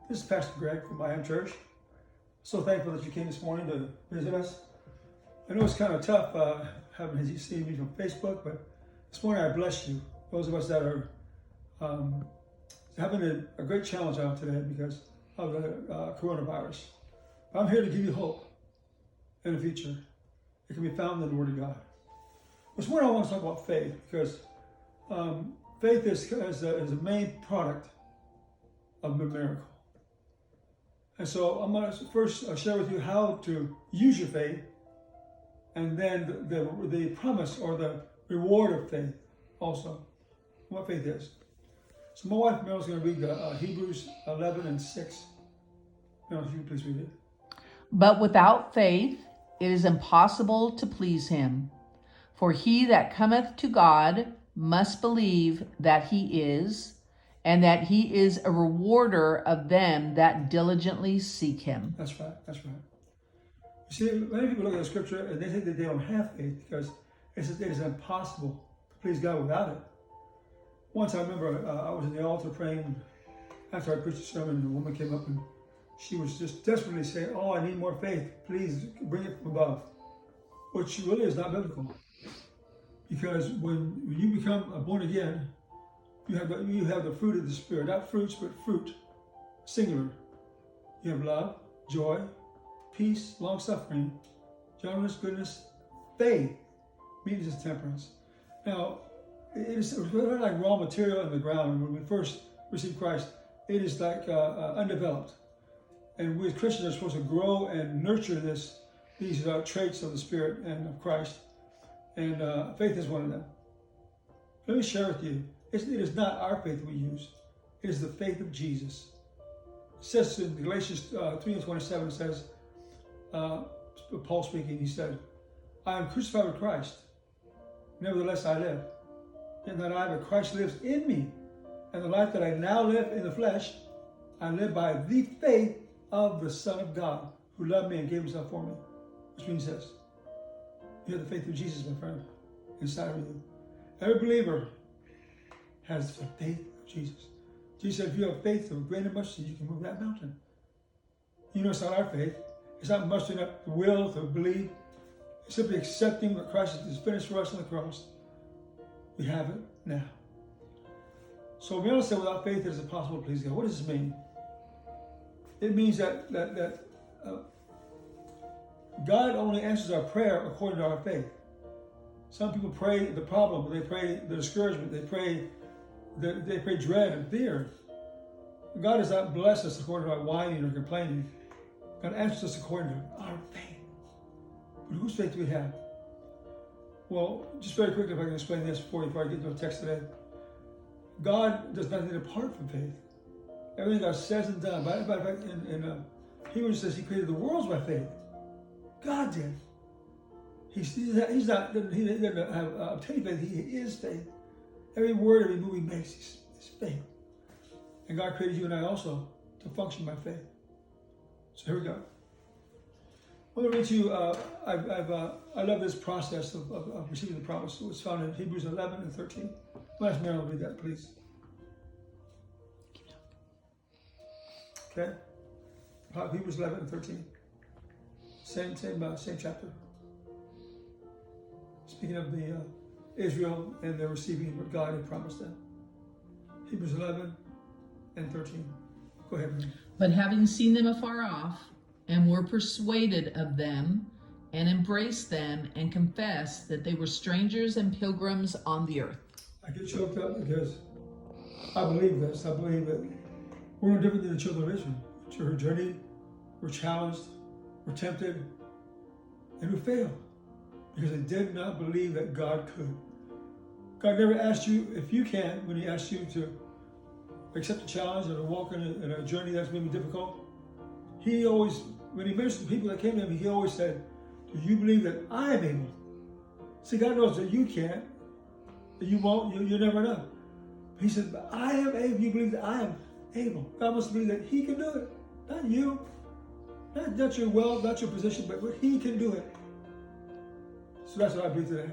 This is Pastor Greg from I Am Church. So thankful that you came this morning to visit us. I know it's kind of tough having you see me from Facebook, but this morning I bless you. Those of us that are having a great challenge out today because of the coronavirus. I'm here to give you hope in the future. It can be found in the Word of God. This morning I want to talk about faith because faith is a main product of the miracle. And so I'm going to first share with you how to use your faith, and then the promise or the reward of faith also, what faith is. So my wife Meryl's going to read the Hebrews 11:6. Meryl, if you please read it. But without faith it is impossible to please him. For he that cometh to God must believe that he is, and that he is a rewarder of them that diligently seek him. That's right, that's right. You see, many people look at the scripture and they think that they don't have faith because it is impossible to please God without it. Once I remember I was in the altar praying after I preached a sermon, and a woman came up and she was just desperately saying, "Oh, I need more faith. Please bring it from above," which really is not biblical. Because when you become born again, you have the fruit of the Spirit, not fruits, but fruit, singular. You have love, joy, peace, long-suffering, gentleness, goodness, faith, meekness, and temperance. Now, it is like raw material in the ground. When we first receive Christ, it is like undeveloped. And we as Christians are supposed to grow and nurture these traits of the Spirit and of Christ. And faith is one of them. Let me share with you. It is not our faith we use. It is the faith of Jesus. It says in Galatians 3:27, it says, Paul speaking, he said, "I am crucified with Christ. Nevertheless I live. Yet not I, but Christ lives in me. And the life that I now live in the flesh, I live by the faith of the Son of God, who loved me and gave himself for me." Which means this. You have the faith of Jesus, my friend, inside of you. Every believer has the faith of Jesus. Jesus said, if you have faith of a grain of mustard seed, you can move that mountain. You know, it's not our faith. It's not mustering up the will to believe. It's simply accepting what Christ has finished for us on the cross. We have it now. So we understand without faith it is impossible to please God. What does this mean? It means that God only answers our prayer according to our faith. Some people pray the problem, they pray the discouragement, they pray dread and fear. God does not bless us according to our whining or complaining. God answers us according to our faith. But whose faith do we have? Well, just very quickly, if I can explain this before I get to the text today. God does nothing apart from faith. Everything God says and done. By the fact, in Hebrews says he created the worlds by faith. God did. He doesn't have obtained faith. He is faith. Every word, every move he makes is faith. And God created you and I also to function by faith. So here we go. I'm going to read to you, I love this process of receiving the promise. It's found in Hebrews 11:13. I'll ask Meryl to read that, please. Okay? Hebrews 11:13. Same chapter. Speaking of the Israel and their receiving what God had promised them. Hebrews 11:13. Go ahead, Mary. But having seen them afar off, and were persuaded of them, and embraced them, and confessed that they were strangers and pilgrims on the earth. I get choked up because I believe this. I believe that we're no different than the children of Israel. Who journeyed, were challenged, were tempted, and who failed because they did not believe that God could. God never asked you if you can when he asked you to accept a challenge or to walk in a journey that's maybe difficult. He always, when he mentioned the people that came to him, he always said, "Do you believe that I am able?" See, God knows that you can't, that you won't, you never know. He said, "But I am able." You believe that I am able. God must believe that he can do it. Not you. Not your wealth, not your position, but he can do it. So that's what I believe today.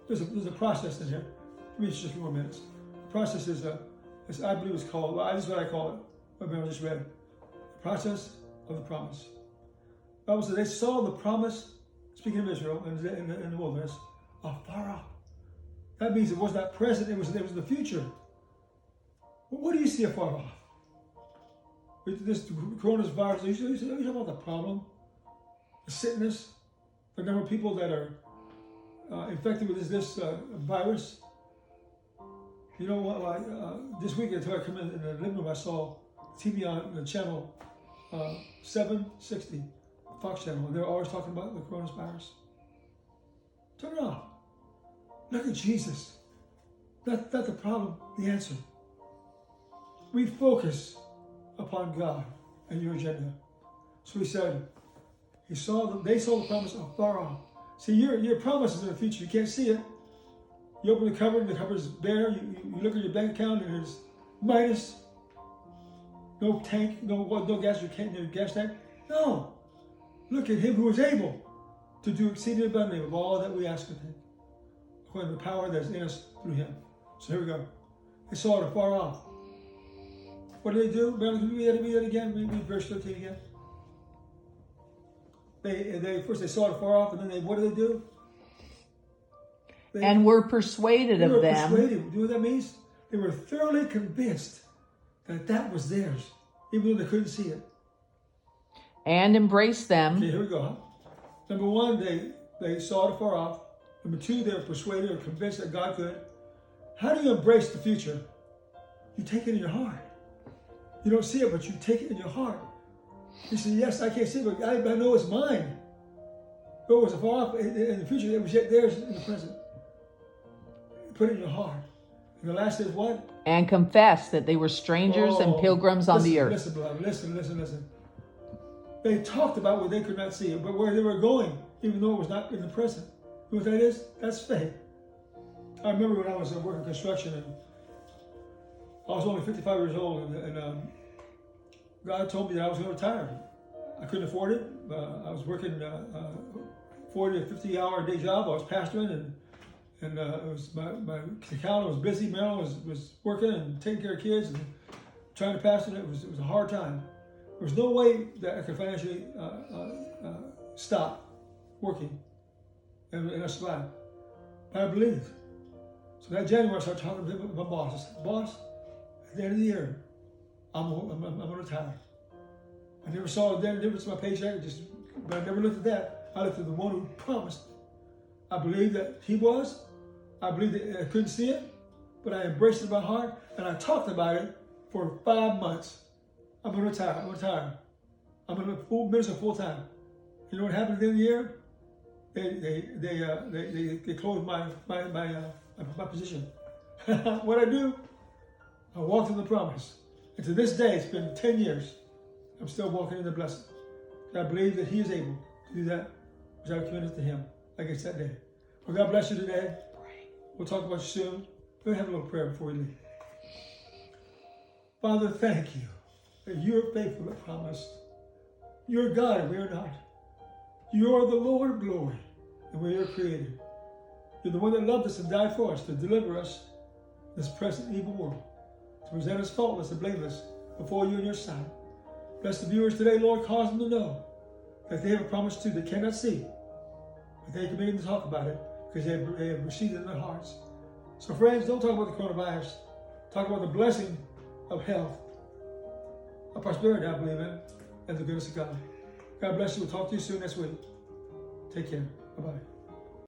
There's a process in here. Give me just a few more minutes. The process is I believe it's called, this is what I call it, what Meryl just read. process of the promise. The Bible says they saw the promise, speaking of Israel in the wilderness, afar off. That means it was not present, it was the future. What do you see afar off? With this coronavirus, you talking about the problem, the sickness, the number of people that are infected with this virus. You know what? This week, until I come in the living room, I saw TV on the channel 760, Fox channel, and they're always talking about the coronavirus. Turn it off. Look at Jesus. Not the problem, the answer. We focus upon God and your agenda. So he said, they saw the promise afar off. See, your promise is in the future. You can't see it. You open the cupboard, and the cupboard's bare. You look at your bank account, and there's minus. No tank, no gas, your gas tank. No. Look at him who is able to do exceeding abundantly of all that we ask of him, according to the power that is in us through him. So here we go. They saw it afar off. What did they do? Marilyn, can you read that again? Read verse 13 again. They first saw it afar off, and then what did they do? And were persuaded of them. Persuaded. Do you know what that means? They were thoroughly convinced that was theirs, even though they couldn't see it. And embraced them. Okay, here we go. Number one, they saw it afar off. Number two, they were persuaded or convinced that God could. How do you embrace the future? You take it in your heart. You don't see it, but you take it in your heart. You say, yes, I can't see it, but I know it's mine. Though it was afar off in the future, it was yet theirs in the present. Put it in your heart. And the last is what? And confessed that they were strangers and pilgrims on the earth. Listen, beloved, listen. They talked about what they could not see, but where they were going, even though it was not in the present. You know what that is? That's faith. I remember when I was working construction, and I was only 55 years old, and God told me that I was going to retire. I couldn't afford it. I was working 40 to 50 hour day job. I was pastoring, and it was my calendar was busy. Marilyn was working and taking care of kids and trying to pastor. It was a hard time. There was no way that I could financially stop working, and that's glad. But I believed. So that January, I started talking to my boss. I said, "Boss, at the end of the year, I'm going to retire." I never saw a difference in my paycheck, but I never looked at that. I looked at the one who promised. I believed that he was. I believed that I couldn't see it, but I embraced it in my heart, and I talked about it for 5 months. I'm going to retire. I'm going to minister full time. You know what happened at the end of the year? They closed my position. What I do? I walked in the promise. And to this day, it's been 10 years. I'm still walking in the blessing. I believe that he is able to do that because I committed to him like it's that day. Well, God bless you today. We'll talk about you soon. We'll have a little prayer before we leave. Father, thank you that you're faithful that promised. You're God and we are not. You are the Lord of glory and we are created. You're the one that loved us and died for us to deliver us in this present evil world, to present us faultless and blameless before you and your sight. Bless the viewers today, Lord. Cause them to know that they have a promise too. They cannot see, but they can begin to talk about it because they have received it in their hearts. So friends, don't talk about the coronavirus. Talk about the blessing of health, of prosperity, I believe in, and the goodness of God. God bless you. We'll talk to you soon next week. Take care. Bye-bye.